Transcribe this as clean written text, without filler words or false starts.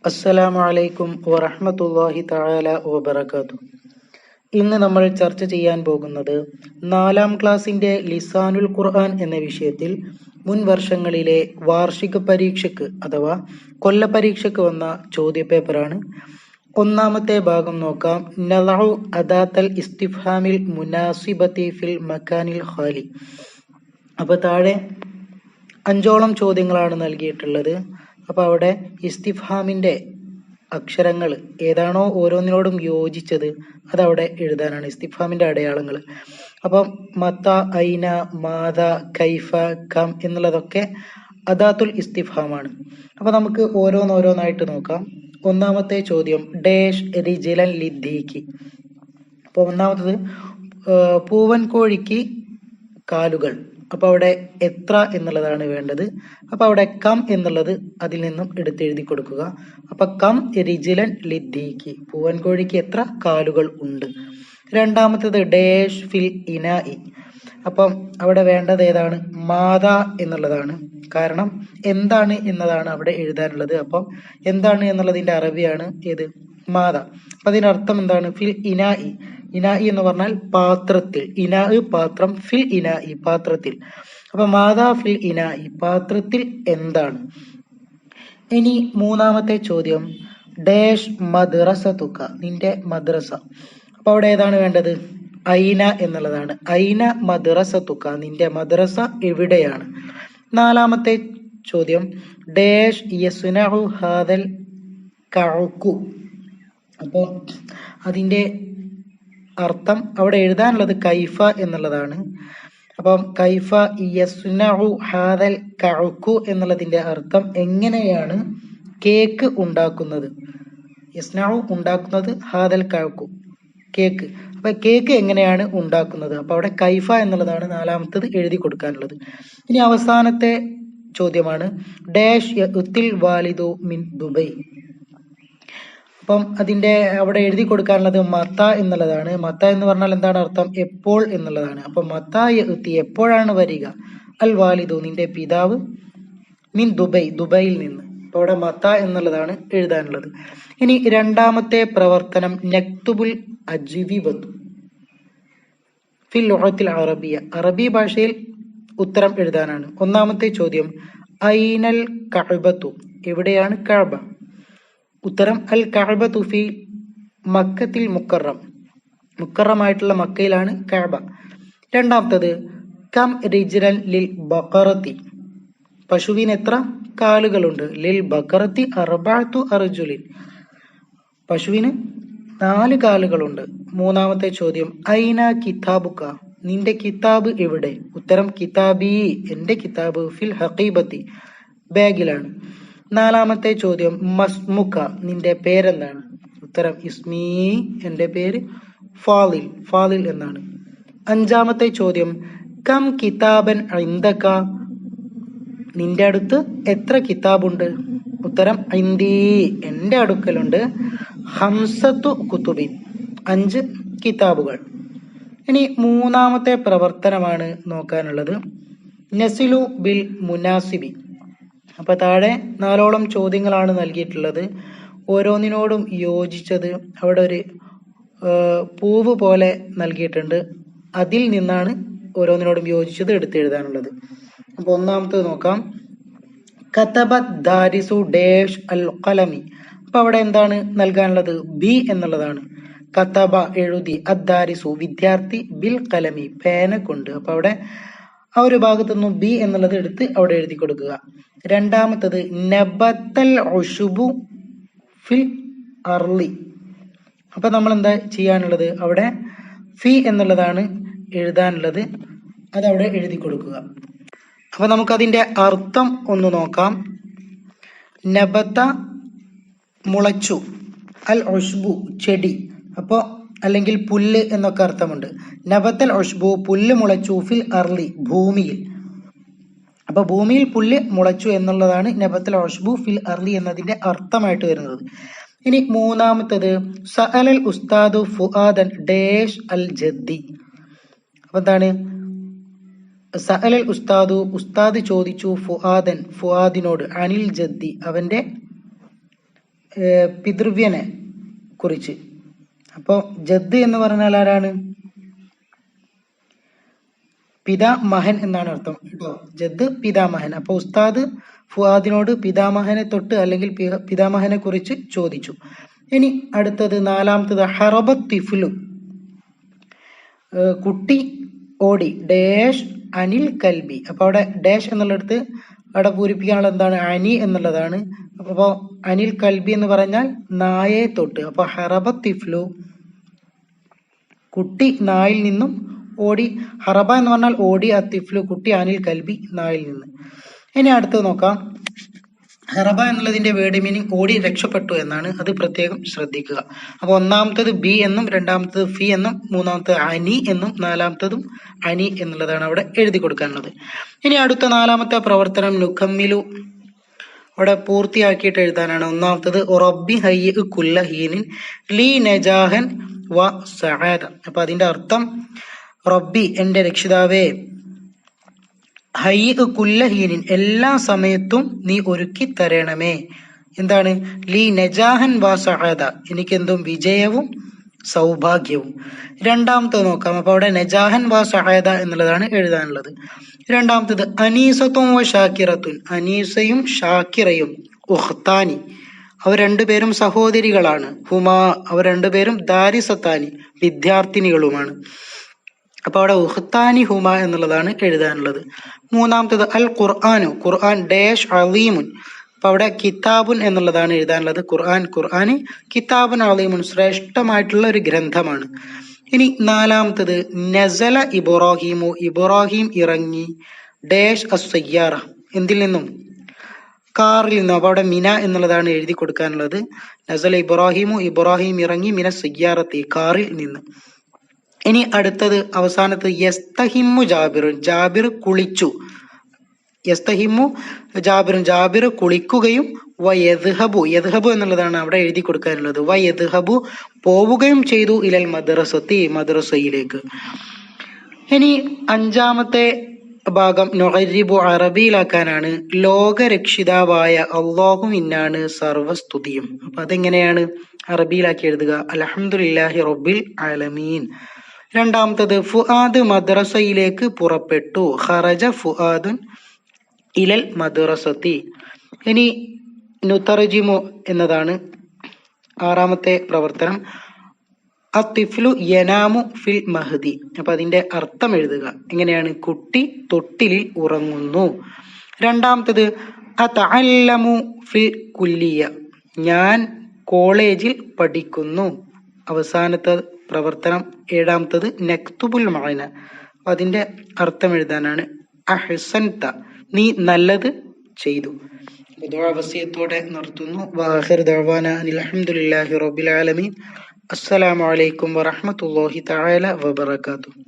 അസ്സലാമു അലൈക്കും വറഹ്മത്തുള്ളാഹി തആല വബറകാതുഹു. ഇന്ന് നമ്മൾ ചർച്ച ചെയ്യാൻ പോകുന്നത് 4-ാം ക്ലാസിന്റെ ലിസാനുൽ ഖുർആൻ എന്ന വിഷയത്തിൽ മുൻ വർഷങ്ങളിലെ വാർഷിക പരീക്ഷയ്ക്ക് അഥവാ കൊല്ലപരീക്ഷയ്ക്ക് വന്ന ചോദ്യപേപ്പറാണ്. ഒന്നാമത്തെ ഭാഗം നോക്കാം. നളഉ അദാത്തൽ ഇസ്തിഫ്ഹാമിൽ മുനാസിബത്തി ഫിൽ മക്കാനിൽ ഖാലി. അപ്പോൾ താഴെ 5ഓളം ചോദ്യങ്ങളാണ് നൽകിയിട്ടുള്ളത്. അപ്പോൾ അവിടെ ഇസ്തിഫ്ഹാമിന്റെ അക്ഷരങ്ങൾ ഏതാണോ ഓരോന്നിനോടും യോജിച്ചത് അതവിടെ എഴുതാനാണ് ഇസ്തിഫ്ഹാമിന്റെ അടയാളങ്ങൾ. അപ്പം മത, ഐന, മാത, കൈഫ, കം എന്നുള്ളതൊക്കെ അദാത്തുൽ ഇസ്തിഫ്ഹാമാണ്. അപ്പൊ നമുക്ക് ഓരോന്നോരോന്നായിട്ട് നോക്കാം. ഒന്നാമത്തെ ചോദ്യം ഡേഷ് റിജിലൻ ലിദ്ദീക്ക്. അപ്പോൾ ഒന്നാമത്തത് പൂവൻ കോഴിക്ക് കാലുകൾ. അപ്പൊ അവിടെ എത്ര എന്നുള്ളതാണ് വേണ്ടത്. അപ്പൊ അവിടെ കം എന്നുള്ളത് അതിൽ നിന്നും എടുത്തെഴുതി കൊടുക്കുക. അപ്പൊ കം റിജിലൻ ലിദ്ദീക്ക്, പൂവൻ കോഴിക്ക് എത്ര കാലുകൾ ഉണ്ട്. രണ്ടാമത്തത് ഡേഷ് ഫിൽ ഇനാഇ. അപ്പം അവിടെ വേണ്ടത് ഏതാണ്? മാത എന്നുള്ളതാണ്. കാരണം എന്താണ് എന്നതാണ് അവിടെ എഴുതാനുള്ളത്. അപ്പം എന്താണ് എന്നുള്ളതിന്റെ അറബിയാണ് ഏത്? മാത. അപ്പൊ അതിന്റെ അർത്ഥം എന്താണ്? ഫിൽ ഇനാഇ. ഇനാഇ എന്ന് പറഞ്ഞാൽ പാത്രത്തിൽ. ഇനാ പാത്രം, ഫിൽ ഇനാഇ പാത്രത്തിൽ. അപ്പൊ മാതാ ഫിൽ ഇനാഇ പാത്രത്തിൽ എന്താണ്. ഇനി മൂന്നാമത്തെ ചോദ്യം ഡേഷ് മദ്രസതുക, നിന്റെ മദ്രസ. അപ്പൊ അവിടെ ഏതാണ് വേണ്ടത്? ഐന എന്നുള്ളതാണ്. ഐന മദ്രസതുക, നിന്റെ മദ്രസ എവിടെയാണ്. നാലാമത്തെ ചോദ്യം ഡേഷ് യസ്നഉ ഹാദൽ കഉകു. അപ്പൊ അതിന്റെ അർത്ഥം അവിടെ എഴുതാനുള്ളത് കൈഫ എന്നുള്ളതാണ്. അപ്പം കൈഫ യസ്നഉ ഹാദൽ കഉകു എന്നുള്ളതിന്റെ അർത്ഥം എങ്ങനെയാണ് കേക്ക് ഉണ്ടാക്കുന്നത്. യസ്നഉ ഉണ്ടാക്കുന്നത്, ഹാദൽ കഉകു കേക്ക്. അപ്പൊ കേക്ക് എങ്ങനെയാണ് ഉണ്ടാക്കുന്നത്. അപ്പൊ അവിടെ കൈഫ എന്നുള്ളതാണ് നാലാമത്തത് എഴുതി കൊടുക്കാനുള്ളത്. ഇനി അവസാനത്തെ ചോദ്യമാണ് ഡാഷ് യഅ്തിൽ വാലിദു മിൻ ദുബൈ. അപ്പം അതിന്റെ അവിടെ എഴുതി കൊടുക്കാനുള്ളത് മത്ത എന്നുള്ളതാണ്. മത്ത എന്ന് പറഞ്ഞാൽ എന്താണ് അർത്ഥം? എപ്പോൾ എന്നുള്ളതാണ്. അപ്പൊ മത്ത യഅ്തി, എപ്പോഴാണ് വരിക. അൽ വാലിദു, നിന്റെ പിതാവ്, മിൻ ദുബൈ, ദുബൈയിൽ നിന്ന്. അപ്പൊ അവിടെ മത്ത എന്നുള്ളതാണ് എഴുതാനുള്ളത്. ഇനി രണ്ടാമത്തെ പ്രവർത്തനം നക്തുബുൽ അജ്വിബത്തു ഫിൽ ലുഗത്തിൽ അറബിയ, അറബി ഭാഷയിൽ ഉത്തരം എഴുതാനാണ്. ഒന്നാമത്തെ ചോദ്യം ഐനൽ കഅബത്തു, എവിടെയാണ് കഅബ. ഉത്തരം അൽ കഅബത്തു ഫി മക്കത്തിൽ മുക്കറം, മുക്കറമായിട്ടുള്ള മക്കയിലാണ് കഅബ. രണ്ടാമത്തത് കം റിജ്ലൻ ലിൽ ബഖറത്തി, പശുവിന് എത്ര കാലുകളുണ്ട്. ലിൽ ബഖറത്തി അർബഅത്തു അർജുലിൻ, പശുവിന് 4 കാലുകളുണ്ട്. മൂന്നാമത്തെ ചോദ്യം ഐന കിതാബുക, നിന്റെ കിതാബ് എവിടെ. ഉത്തരം കിതാബി, എന്റെ കിതാബ്, ഫിൽ ഹഖീബത്തി, ബാഗിലാണ്. നാലാമത്തെ ചോദ്യം മസ്മുക, നിന്റെ പേരെന്താണ്. ഉത്തരം ഇസ്മി, എന്റെ പേര് ഫാലിൽ, ഫാലിൽ എന്നാണ്. അഞ്ചാമത്തെ ചോദ്യം കം കിതാബൻ ഇൻദക, നിന്റെ അടുത്ത് എത്ര കിതാബുണ്ട്. ഉത്തരം ഇൻദി, എന്റെ അടുക്കലുണ്ട് ഹംസത്തു കുതുബിൻ, 5 കിതാബുകൾ. ഇനി മൂന്നാമത്തെ പ്രവർത്തനമാണ് നോക്കാനുള്ളത് നസിലു ബിൽ മുനാസിബി. അപ്പൊ താഴെ 4ഓളം ചോദ്യങ്ങളാണ് നൽകിയിട്ടുള്ളത്. ഓരോന്നിനോടും യോജിച്ചത് അവിടെ ഒരു പൂവ് പോലെ നൽകിയിട്ടുണ്ട്. അതിൽ നിന്നാണ് ഓരോന്നിനോടും യോജിച്ചത് എടുത്തെഴുതാനുള്ളത്. അപ്പൊ ഒന്നാമത്തത് നോക്കാം. കതബത് ദാരിസു ഡേഷ് അൽ ഖലമി. അപ്പൊ അവിടെ എന്താണ് നൽകാനുള്ളത്? ബി എന്നുള്ളതാണ്. കതബ എഴുതി, അദ്ദാരിസു വിദ്യാർത്ഥി, ബിൽ കലമി പേന കൊണ്ട്. അപ്പൊ അവിടെ ആ ഒരു ഭാഗത്തു നിന്നും ബി എന്നുള്ളത് എടുത്ത് അവിടെ എഴുതി കൊടുക്കുക. രണ്ടാമത്തത് നബത്തൽ ഉശുബു ഫിൽ അർളി. അപ്പൊ നമ്മൾ എന്താ ചെയ്യാനുള്ളത്? അവിടെ ഫി എന്നുള്ളതാണ് എഴുതാനുള്ളത്, അതവിടെ എഴുതി കൊടുക്കുക. അപ്പൊ നമുക്കതിന്റെ അർത്ഥം ഒന്ന് നോക്കാം. നബത്ത മുളച്ചു, അൽ ഉശ്ബു ചെടി, അപ്പോ അല്ലെങ്കിൽ പുല്ല് എന്നൊക്കെ അർത്ഥമുണ്ട്. നബത്തൽ ഉശ്ബു പുല്ല് മുളച്ചു, ഫിൽ അർളി ഭൂമിയിൽ. അപ്പൊ ഭൂമിയിൽ പുല്ല് മുളച്ചു എന്നുള്ളതാണ് നബത്തൽ ഉശ്ബു ഫിൽ അർളി എന്നതിന്റെ അർത്ഥമായിട്ട് വരുന്നത്. ഇനി മൂന്നാമത്തത് സഅലൽ ഉസ്താദു ഫുആദൻ ഡേഷ് അൽ ജദ്ദി. അപ്പൊ എന്താണ്? സഅലൽ ഉസ്താദു, ഉസ്താദ് ചോദിച്ചു, ഫുആദൻ ഫുആദിനോട്, അനിൽ ജദ്ദി അവന്റെ പിതൃവ്യനെ കുറിച്ച്. അപ്പോൾ ജദ് എന്ന് പറഞ്ഞാൽ ആരാണ്? പിതാമഹൻ എന്നാണ് അർത്ഥം കേട്ടോ. ജദ് പിതാമഹൻ. അപ്പൊ ഉസ്താദ് ഫുആദിനോട് പിതാമഹനെ തൊട്ട് അല്ലെങ്കിൽ പിതാമഹനെ കുറിച്ച് ചോദിച്ചു. ഇനി അടുത്തത് നാലാമത്തത് ഹറബ തിഫ്ലു, കുട്ടി ഓടി ഡാഷ് അനിൽ കൽബി. അപ്പൊ അവിടെ ഡാഷ് എന്നുള്ളിടത്ത് അവിടെ പൂരിപ്പിക്കാനുള്ള എന്താണ്? അനി എന്നുള്ളതാണ്. അപ്പോൾ അനിൽ കൽബി എന്ന് പറഞ്ഞാൽ നായയെ തൊട്ട്. അപ്പൊ ഹറബ തിഫ്ലു, കുട്ടി നായിൽ നിന്നും ഓടി. ഹറബ എന്ന് പറഞ്ഞാൽ ഓടി, അത്തിഫ്ലു കുട്ടി, അനിൽ കൽബി നായിൽ നിന്ന്. ഇനി അടുത്തത് നോക്കാം. ഹറബ എന്നുള്ളതിന്റെ വേർഡ് മീനിങ് ഓടി രക്ഷപ്പെട്ടു എന്നാണ്. അത് പ്രത്യേകം ശ്രദ്ധിക്കുക. അപ്പൊ ഒന്നാമത്തത് ബി എന്നും, രണ്ടാമത്തത് ഫി എന്നും, മൂന്നാമത്തത് അനി എന്നും, നാലാമത്തതും അനി എന്നുള്ളതാണ് അവിടെ എഴുതി കൊടുക്കാനുള്ളത്. ഇനി അടുത്ത നാലാമത്തെ പ്രവർത്തനം നുക്കമ്മിലു, അവിടെ പൂർത്തിയാക്കിയിട്ട് എഴുതാനാണ്. ഒന്നാമത്തത് റബ്ബി ഹയ്യ കുല്ല ഹീനിൻ ലീ നജാഹൻ വ സഅദ. അപ്പൊ അതിന്റെ അർത്ഥം റബ്ബി എന്റെ രക്ഷിതാവേ, ഹയ്യ കുല്ല ഹീനിൻ എല്ലാ സമയത്തും നീ ഒരുക്കി തരണമേ. എന്താണ്? ലീ നജാഹൻ വ സഅദ, എനിക്കെന്തും വിജയവും സൗഭാഗ്യവും. രണ്ടാമത്തത് നോക്കാം. അപ്പൊ അവിടെ നജാഹൻ വ സഅദ എന്നുള്ളതാണ് എഴുതാനുള്ളത്. രണ്ടാമത്തത് അനീസത്തും വ ഷാക്കിറത്തുൻ, അനീസയും ഷാക്കിറയും ഉഖ്താനി, അവർ രണ്ടുപേരും സഹോദരികളാണ്. ഹുമാ, അവർ രണ്ടുപേരും ദാരിസത്താനി, വിദ്യാർത്ഥിനികളുമാണ്. അപ്പൊ അവിടെ ഉഖ്താനി ഹുമ എന്നുള്ളതാണ് എഴുതാനുള്ളത്. മൂന്നാമത്തത് അൽ ഖുർആനു, ഖുർആൻ ഡാഷ് അലീമുൻ. അപ്പൊ അവിടെ കിതാബുൻ എന്നുള്ളതാണ് എഴുതാനുള്ളത്. ഖുർആന് കിതാബുൻ അലീമുൻ, ശ്രേഷ്ഠമായിട്ടുള്ള ഒരു ഗ്രന്ഥമാണ്. ഇനി നാലാമത്തത് നസല ഇബ്രാഹിമു, ഇബ്രാഹിം ഇറങ്ങി ഡാഷ് അസ്സയ്യാറ, എന്തിൽ നിന്നും? കാറിൽ നിന്നും. അപ്പൊ അവിടെ മിന എന്നുള്ളതാണ് എഴുതി കൊടുക്കാനുള്ളത്. നസല ഇബ്രാഹിമു, ഇബ്രാഹിം ഇറങ്ങി, മിന സയ്യാറത്തി, കാറിൽ നിന്ന്. ഇനി അടുത്തത് അവസാനത്ത് യസ്തഹിമു ജാബിറുൻ, ജാബിർ കുളിച്ചു. യസ്തഹിമു ജാബിറുൻ, ജാബിർ കുളിക്കുകയും വയദ്ഹബു, യദ്ഹബു എന്നുള്ളതാണ് അവിടെ എഴുതി കൊടുക്കാനുള്ളത്. വയദ്ഹബു പോവുകയും ചെയ്തു ഇലൽ മദ്രസത്തി, മദ്രസയിലേക്ക്. ഇനി അഞ്ചാമത്തെ ഭാഗം നുഅരിബു, അറബിയിലാക്കാനാണ്. ലോകരക്ഷിതാവായ അല്ലാഹുവിനാണ് സർവസ്തുതിയും. അപ്പൊ അതെങ്ങനെയാണ് അറബിയിലാക്കി എഴുതുക? അൽഹംദുലില്ലാഹി റബ്ബിൽ ആലമീൻ. രണ്ടാമത്തത് ഫുആദ് മദ്രസയിലേക്ക് പുറപ്പെട്ടു. ഖറജ ഫുആദുൻ ഇലൽ മദ്രസത്തി. ഇനി നുതർജിമു എന്നതാണ് ആറാമത്തെ പ്രവർത്തനം. അത്തിഫ്ലു യനാമു ഫിൽ മഹ്ദി. അപ്പൊ അതിന്റെ അർത്ഥം എഴുതുക. എങ്ങനെയാണ്? കുട്ടി തൊട്ടിലിൽ ഉറങ്ങുന്നു. രണ്ടാമത്തത് അതഅല്ലമു ഫിൽ കുല്ലിയ, ഞാൻ കോളേജിൽ പഠിക്കുന്നു. അവസാനത്തെ പ്രവർത്തനം ഏഴാമത്തത് നക്തുബുൽ മഅന, അതിന്റെ അർത്ഥം എഴുതാനാണ്. അഹ്സൻത, നീ നല്ലത് ചെയ്തു. ദുആ വസിയത്തോടെ നിർത്തുന്നു. വആഖിറു ദഅവാന അനിൽ ഹംദുലില്ലാഹി റബ്ബിൽ ആലമീൻ. അസ്സലാമു അലൈക്കും വറഹ്മത്തുള്ളാഹി തആല വബറകാതുഹു.